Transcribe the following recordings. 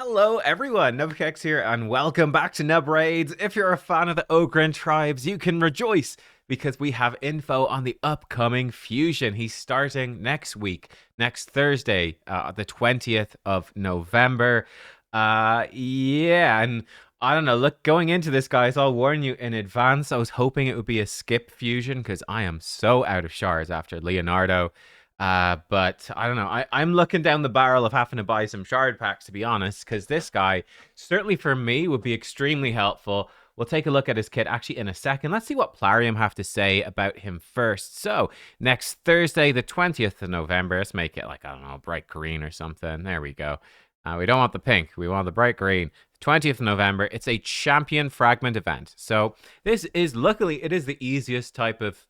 Hello everyone, nubkeks here and welcome back to Nub Raids. If you're a fan of the Ogryn Tribes, you can rejoice because we have info on the upcoming fusion. He's starting next week, next Thursday, the 20th of November. And I don't know, look, going into this, guys, I'll warn you in advance. I was hoping it would be a skip fusion because I am so out of shards after Leonardo. But I don't know. I'm looking down the barrel of having to buy some shard packs, to be honest, because this guy, certainly for me, would be extremely helpful. We'll take a look at his kit actually in a second. Let's see what Plarium have to say about him first. So, next Thursday, the 20th of November, let's make it like, I don't know, bright green or something. There we go. We don't want the pink. We want the bright green. 20th of November. It's a champion fragment event. So, this is, luckily, it is the easiest type of,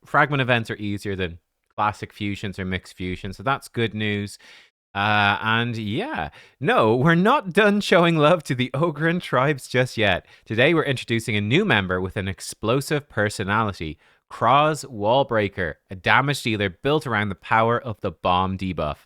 fragment events are easier than classic fusions or mixed fusions, so that's good news. And yeah, no, we're not done showing love to the Ogryn Tribes just yet. Today we're introducing a new member with an explosive personality, Kroz Wallbreaker, a damage dealer built around the power of the bomb debuff.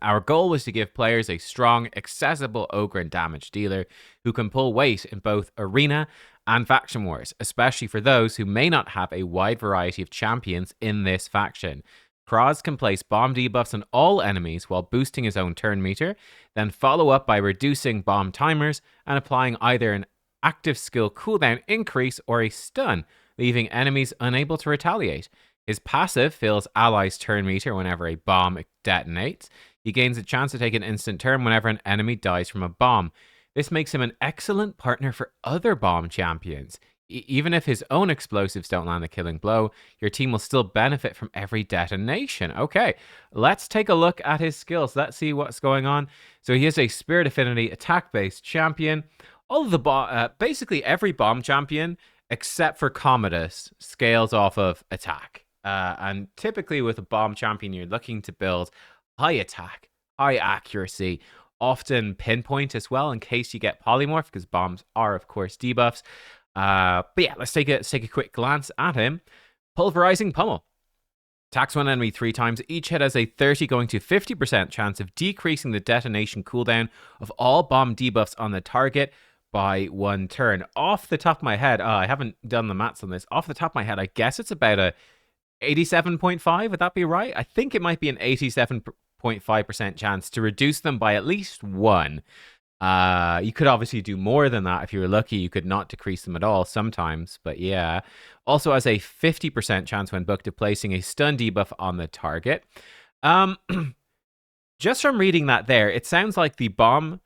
Our goal was to give players a strong, accessible Ogryn damage dealer who can pull weight in both arena and faction wars, especially for those who may not have a wide variety of champions in this faction. Kroz can place bomb debuffs on all enemies while boosting his own turn meter, then follow up by reducing bomb timers and applying either an active skill cooldown increase or a stun, leaving enemies unable to retaliate. His passive fills allies' turn meter whenever a bomb detonates. He gains a chance to take an instant turn whenever an enemy dies from a bomb. This makes him an excellent partner for other bomb champions. Even if his own explosives don't land a killing blow, your team will still benefit from every detonation. Okay, let's take a look at his skills. Let's see what's going on. So he is a Spirit Affinity attack-based champion. All of the basically every bomb champion, except for Commodus, scales off of attack. And typically with a bomb champion, you're looking to build high attack, high accuracy, often pinpoint as well in case you get polymorph, because bombs are, of course, debuffs. But yeah, let's take a quick glance at him. Pulverizing Pummel. Attacks one enemy 3 times. Each hit has a 30 going to 50% chance of decreasing the detonation cooldown of all bomb debuffs on the target by 1 turn. Off the top of my head, I haven't done the maths on this. Off the top of my head, I guess it's about a 87.5. Would that be right? I think it might be an 87.5% chance to reduce them by at least 1. You could obviously do more than that. If you were lucky, you could not decrease them at all sometimes, but yeah. Also has a 50% chance when booked of placing a stun debuff on the target. Just from reading that there, it sounds like the bomb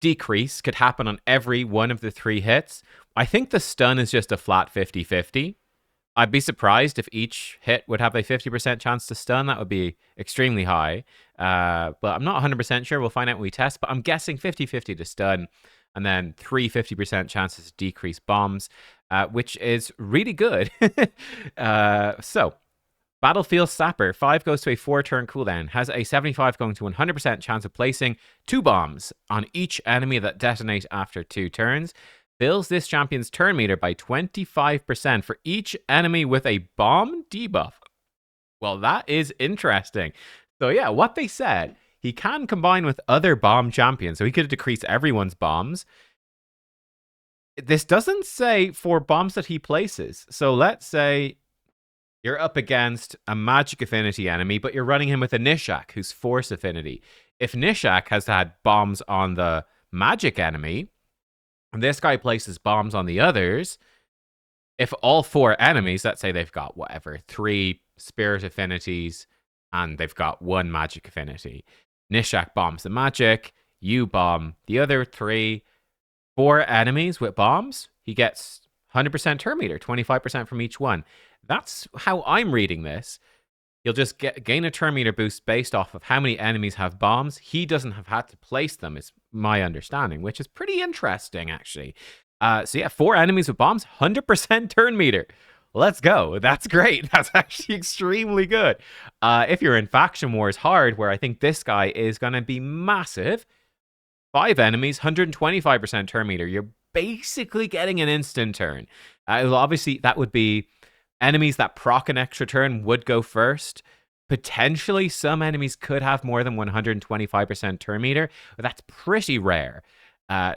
decrease could happen on every one of the 3 hits. I think the stun is just a flat 50-50. I'd be surprised if each hit would have a 50% chance to stun. That would be extremely high. But I'm not 100% sure. We'll find out when we test. But I'm guessing 50-50 to stun. And then 50% chances to decrease bombs, which is really good. So, Battlefield Sapper. 5 goes to a 4-turn cooldown. Has a 75 going to 100% chance of placing 2 bombs on each enemy that detonate after 2 turns. Fills this champion's turn meter by 25% for each enemy with a bomb debuff. Well, that is interesting. So yeah, what they said, he can combine with other bomb champions, so he could decrease everyone's bombs. This doesn't say for bombs that he places. So let's say you're up against a magic affinity enemy, but you're running him with a Nishak, who's force affinity. If Nishak has had bombs on the magic enemy, and this guy places bombs on the others, if all 4 enemies, let's say they've got whatever, 3 spirit affinities, and they've got 1 magic affinity. Nishak bombs the magic, you bomb the other 3, 4 enemies with bombs, he gets 100% turn meter, 25% from each one. That's how I'm reading this. You'll just gain a turn meter boost based off of how many enemies have bombs. He doesn't have had to place them, is my understanding, which is pretty interesting, actually. So yeah, 4 enemies with bombs, 100% turn meter. Let's go. That's great. That's actually extremely good. If you're in Faction Wars Hard, where I think this guy is going to be massive, 5 enemies, 125% turn meter. You're basically getting an instant turn. Obviously, that would be enemies that proc an extra turn would go first. Potentially, some enemies could have more than 125% turn meter, but that's pretty rare.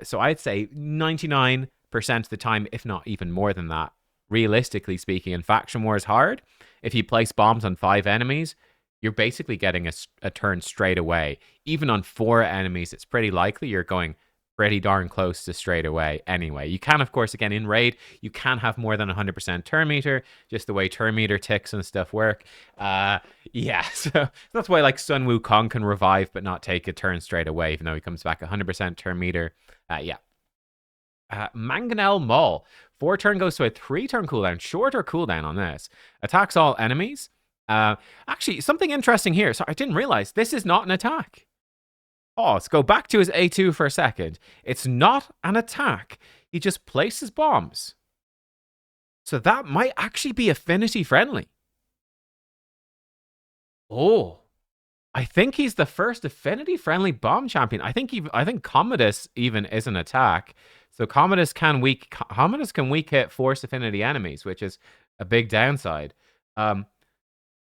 So I'd say 99% of the time, if not even more than that, realistically speaking, in Faction Wars Hard, if you place bombs on 5 enemies, you're basically getting a turn straight away. Even on 4 enemies, it's pretty likely you're going pretty darn close to straight away anyway. You can, of course, again, in Raid, you can have more than 100% turn meter, just the way turn meter ticks and stuff work. Yeah, so that's why, like, Sun Wukong can revive but not take a turn straight away, even though he comes back 100% turn meter. Yeah. Mangonel Maul. 4 turn goes to a 3 turn cooldown. Shorter cooldown on this. Attacks all enemies. Actually, something interesting here. So I didn't realize this is not an attack. Oh, let's go back to his A2 for a second. It's not an attack. He just places bombs. So that might actually be affinity friendly. Oh, I think he's the first affinity friendly bomb champion. I think Commodus even is an attack. So Commodus can weak hit force affinity enemies, which is a big downside.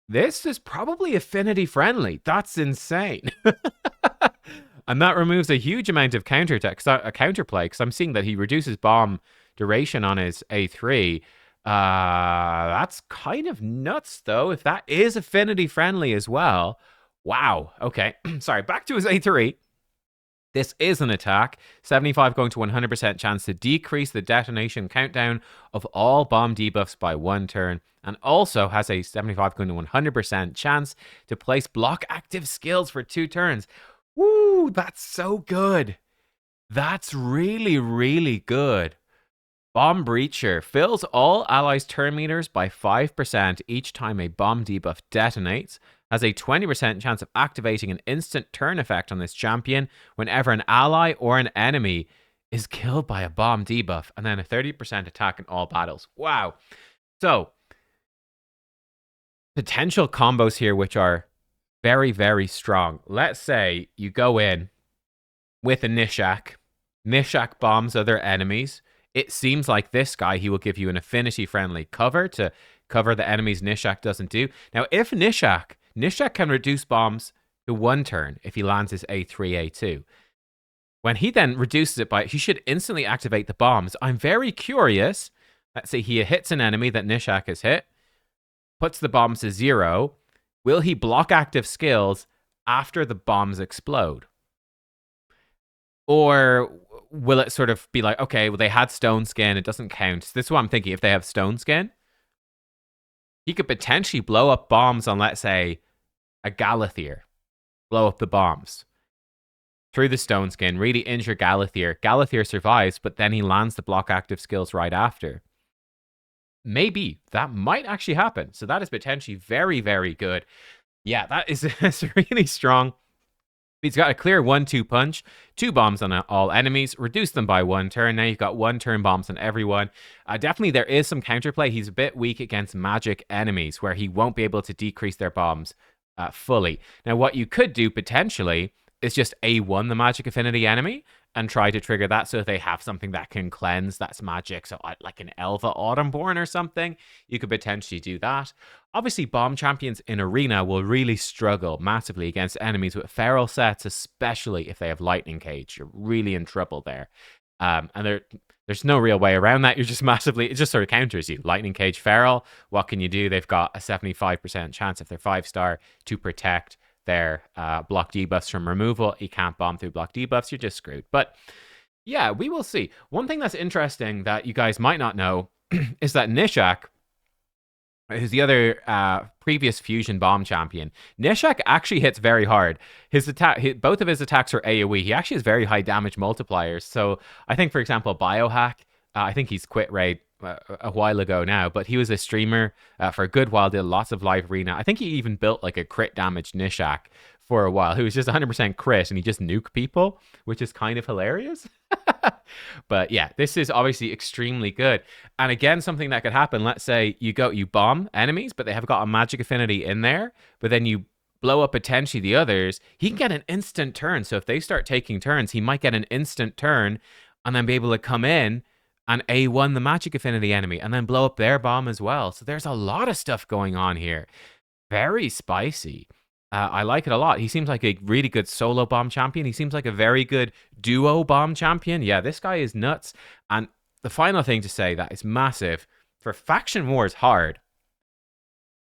This is probably affinity friendly. That's insane. And that removes a huge amount of counterplay, because I'm seeing that he reduces bomb duration on his A3. That's kind of nuts, though, if that is affinity friendly as well. Wow. Okay. Sorry, back to his A3. This is an attack. 75 going to 100% chance to decrease the detonation countdown of all bomb debuffs by 1 turn. And also has a 75 going to 100% chance to place block active skills for 2 turns. Woo, that's so good. That's really, really good. Bomb Breacher fills all allies' turn meters by 5% each time a bomb debuff detonates. Has a 20% chance of activating an instant turn effect on this champion whenever an ally or an enemy is killed by a bomb debuff. And then a 30% attack in all battles. Wow. So, potential combos here which are very, very strong. Let's say you go in with a Nishak. Nishak bombs other enemies. It seems like this guy, he will give you an affinity-friendly cover to cover the enemies Nishak doesn't do. Now, if Nishak can reduce bombs to 1 turn if he lands his A3, A2. When he then reduces it by, he should instantly activate the bombs. I'm very curious. Let's say he hits an enemy that Nishak has hit, puts the bombs to 0. Will he block active skills after the bombs explode? Or will it sort of be like, okay, well, they had stone skin, it doesn't count. This is what I'm thinking. If they have stone skin, he could potentially blow up bombs on, let's say, a Galathier. Blow up the bombs through the stone skin, really injure Galathier. Galathier survives, but then he lands the block active skills right after. Maybe that might actually happen. So that is potentially very, very good. Yeah, that is really strong. He's got a clear 1-2 punch, 2 bombs on all enemies, reduce them by 1 turn. Now you've got 1 turn bombs on everyone. Definitely there is some counterplay. He's a bit weak against magic enemies where he won't be able to decrease their bombs fully. Now what you could do potentially is just A1 the magic affinity enemy and try to trigger that so if they have something that can cleanse that's magic, so like an Elva Autumnborn or something, you could potentially do that. Obviously, bomb champions in Arena will really struggle massively against enemies with feral sets, especially if they have Lightning Cage. You're really in trouble there. And there's no real way around that. You're just massively, it just sort of counters you. Lightning Cage feral, what can you do? They've got a 75% chance if they're 5-star to protect their block debuffs from removal. You can't bomb through block debuffs. You're just screwed. But yeah, we will see. One thing that's interesting that you guys might not know is that Nishak, who's the other previous fusion bomb champion, Nishak actually hits very hard. His both of his attacks are AoE. He actually has very high damage multipliers. So I think, for example, Biohack, I think he's quit Raid a while ago now, but he was a streamer for a good while, did lots of live arena. I think he even built like a crit damage Nishak for a while, who was just 100% crit and he just nuke people, which is kind of hilarious. But yeah, this is obviously extremely good. And again, something that could happen, let's say you bomb enemies, but they have got a magic affinity in there, but then you blow up potentially the others, he can get an instant turn. So if they start taking turns, he might get an instant turn and then be able to come in and A1 the magic affinity enemy and then blow up their bomb as well. So there's a lot of stuff going on here. very spicy. I like it a lot. He seems like a really good solo bomb champion. He seems like a very good duo bomb champion. Yeah, this guy is nuts. And the final thing to say that is massive for Faction Wars hard,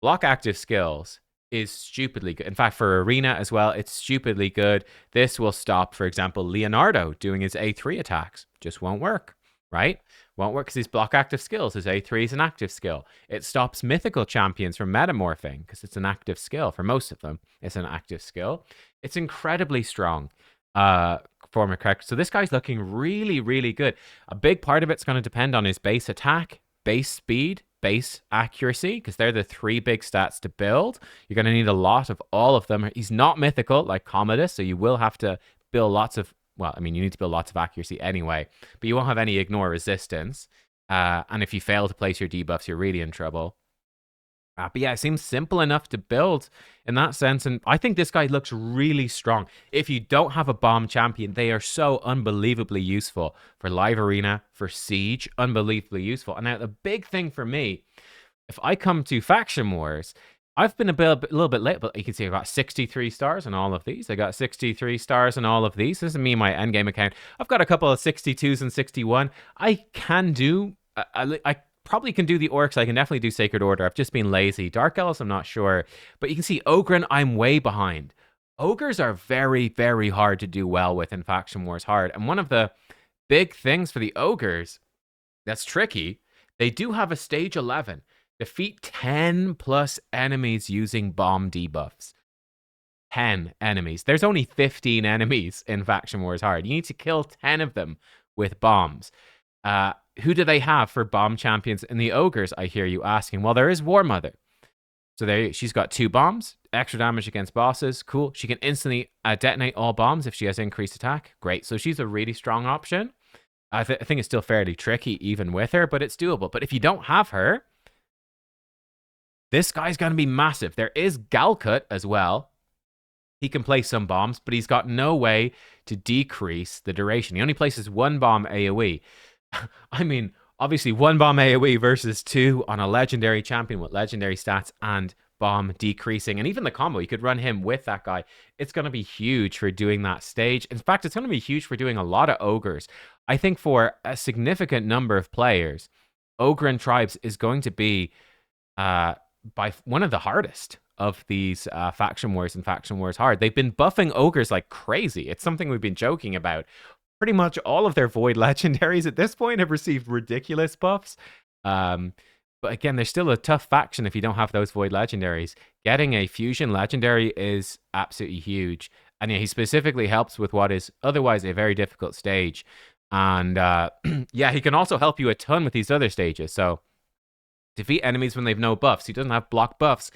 block active skills is stupidly good. In fact, for Arena as well, it's stupidly good. This will stop, for example, Leonardo doing his A3 attacks. Just won't work, right? Won't work because his block active skills. His A3 is an active skill. It stops mythical champions from metamorphing because it's an active skill. For most of them, it's an active skill. It's incredibly strong. Form of correct. So this guy's looking really, really good. A big part of it's going to depend on his base attack, base speed, base accuracy, because they're the three big stats to build. You're going to need a lot of all of them. He's not mythical like Commodus, so you will have to build lots of, well, I mean, you need to build lots of accuracy anyway, but you won't have any ignore resistance. And if you fail to place your debuffs, you're really in trouble. But yeah, it seems simple enough to build in that sense. And I think this guy looks really strong. If you don't have a bomb champion, they are so unbelievably useful for live arena, for siege, unbelievably useful. And now the big thing for me, if I come to Faction Wars, I've been a little bit late, but you can see I got 63 stars on all of these. I got 63 stars on all of these. This is me, my endgame account. I've got a couple of 62s and 61. I can do... I probably can do the orcs. I can definitely do Sacred Order. I've just been lazy. Dark Elves, I'm not sure. But you can see Ogryn, I'm way behind. Ogres are very, very hard to do well with in Faction Wars hard. And one of the big things for the ogres that's tricky, they do have a stage 11. Defeat 10 plus enemies using bomb debuffs. 10 enemies. There's only 15 enemies in Faction Wars hard. You need to kill 10 of them with bombs. Who do they have for bomb champions in the ogres, I hear you asking? Well, there is War Mother. So she's got 2 bombs, extra damage against bosses. Cool. She can instantly detonate all bombs if she has increased attack. Great. So she's a really strong option. I think it's still fairly tricky even with her, but it's doable. But if you don't have her, this guy's going to be massive. There is Galcut as well. He can place some bombs, but he's got no way to decrease the duration. He only places 1 bomb AoE. I mean, obviously 1 bomb AoE versus 2 on a legendary champion with legendary stats and bomb decreasing. And even the combo, you could run him with that guy. It's going to be huge for doing that stage. In fact, it's going to be huge for doing a lot of ogres. I think for a significant number of players, Ogryn Tribes is going to be by one of the hardest of these Faction Wars and Faction Wars hard. They've been buffing ogres like crazy. It's something we've been joking about. Pretty much all of their Void legendaries at this point have received ridiculous buffs. But again, there's still a tough faction if you don't have those Void legendaries. Getting a Fusion legendary is absolutely huge. And yeah, he specifically helps with what is otherwise a very difficult stage. And yeah, he can also help you a ton with these other stages. So defeat enemies when they've no buffs. He doesn't have block buffs.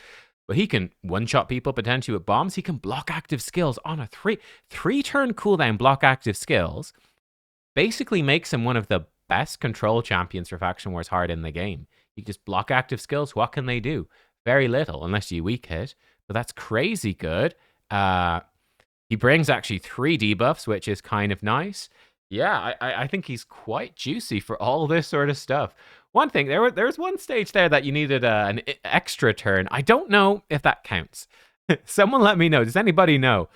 But he can one-shot people potentially with bombs. He can block active skills on a three-turn cooldown block active skills. Basically makes him one of the best control champions for Faction Wars hard in the game. You just block active skills. What can they do? Very little, unless you weak hit. But that's crazy good. He brings actually 3 debuffs, which is kind of nice. Yeah, I think he's quite juicy for all this sort of stuff. One thing, there was one stage there that you needed an extra turn. I don't know if that counts. Someone let me know. Does anybody know?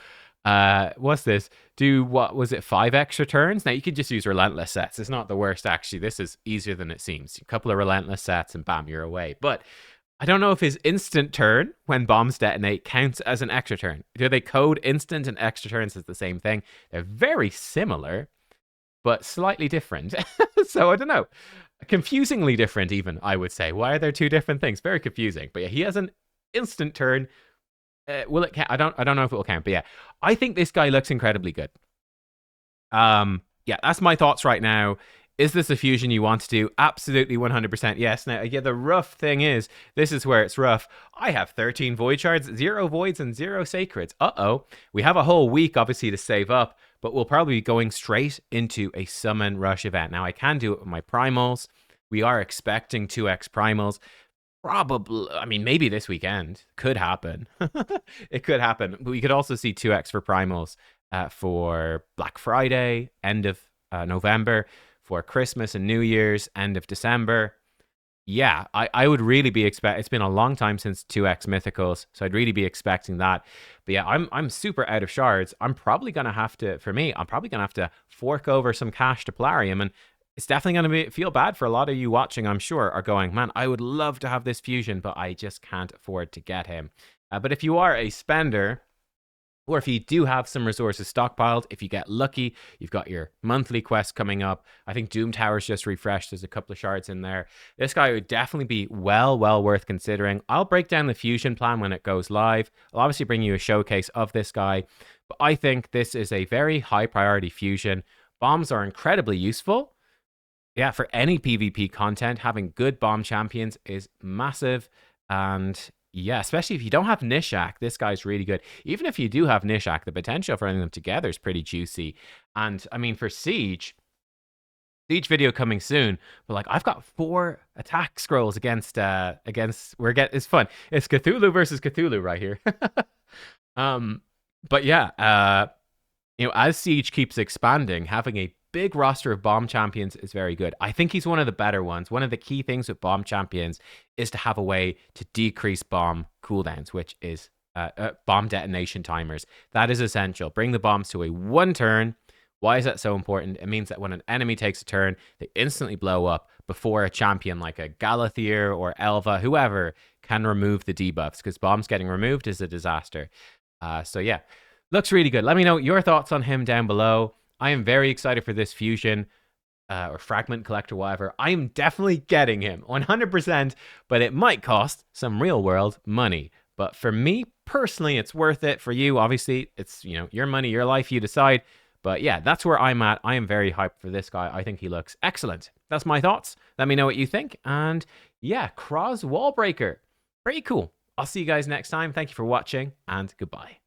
What's this? What was it, 5 extra turns? Now, you could just use Relentless sets. It's not the worst, actually. This is easier than it seems. A couple of Relentless sets and bam, you're away. But I don't know if his instant turn, when bombs detonate, counts as an extra turn. Do they code instant and extra turns as the same thing? They're very similar, but slightly different. So I don't know. Confusingly different, even, I would say. Why are there 2 different things? Very confusing. But yeah, he has an instant turn. Will it count? I don't know if it will count. But yeah, I think this guy looks incredibly good. Yeah, that's my thoughts right now. Is this a fusion you want to do? Absolutely 100% yes. Now, yeah, the rough thing is, this is where it's rough. I have 13 void shards, 0 voids, and 0 sacreds. Uh-oh. We have a whole week, obviously, to save up, but we'll probably be going straight into a summon rush event. Now, I can do it with my primals. We are expecting 2x primals. Probably, I mean, maybe this weekend. Could happen. It could happen. But we could also see 2x for primals for Black Friday, end of November, for Christmas and New Year's, end of December. Yeah, I would really be expect. It's been a long time since 2x mythicals, so I'd really be expecting that. But yeah, I'm super out of shards. I'm probably gonna have to, for me, I'm probably gonna have to fork over some cash to Plarium, and it's definitely gonna be feel bad for a lot of you watching. I'm sure are going, man, I would love to have this fusion, but I just can't afford to get him. But if you are a spender, or if you do have some resources stockpiled, if you get lucky, you've got your monthly quest coming up. I think Doom Tower's just refreshed. There's a couple of shards in there. This guy would definitely be well worth considering. I'll break down the fusion plan when it goes live. I'll obviously bring you a showcase of this guy. But I think this is a very high priority fusion. Bombs are incredibly useful. Yeah, for any PvP content, having good bomb champions is massive. And yeah, especially if you don't have Nishak, this guy's really good. Even if you do have Nishak, the potential for running them together is pretty juicy. And I mean, for Siege video coming soon. But like, I've got 4 attack scrolls against. It's fun. It's Cthulhu versus Cthulhu right here. um, but yeah, as Siege keeps expanding, having a big roster of bomb champions is very good. I think he's one of the better ones. One of the key things with bomb champions is to have a way to decrease bomb cooldowns, which is bomb detonation timers. That is essential. Bring the bombs to a 1 turn. Why is that so important? It means that when an enemy takes a turn, they instantly blow up before a champion like a Galathier or Elva, whoever, can remove the debuffs, because bombs getting removed is a disaster. So yeah, looks really good. Let me know your thoughts on him down below. I am very excited for this fusion or fragment collector, whatever. I am definitely getting him 100%, but it might cost some real world money. But for me personally, it's worth it. For you, obviously, it's your money, your life, you decide. But yeah, that's where I'm at. I am very hyped for this guy. I think he looks excellent. That's my thoughts. Let me know what you think. And yeah, Kroz Wallbreaker. Pretty cool. I'll see you guys next time. Thank you for watching, and goodbye.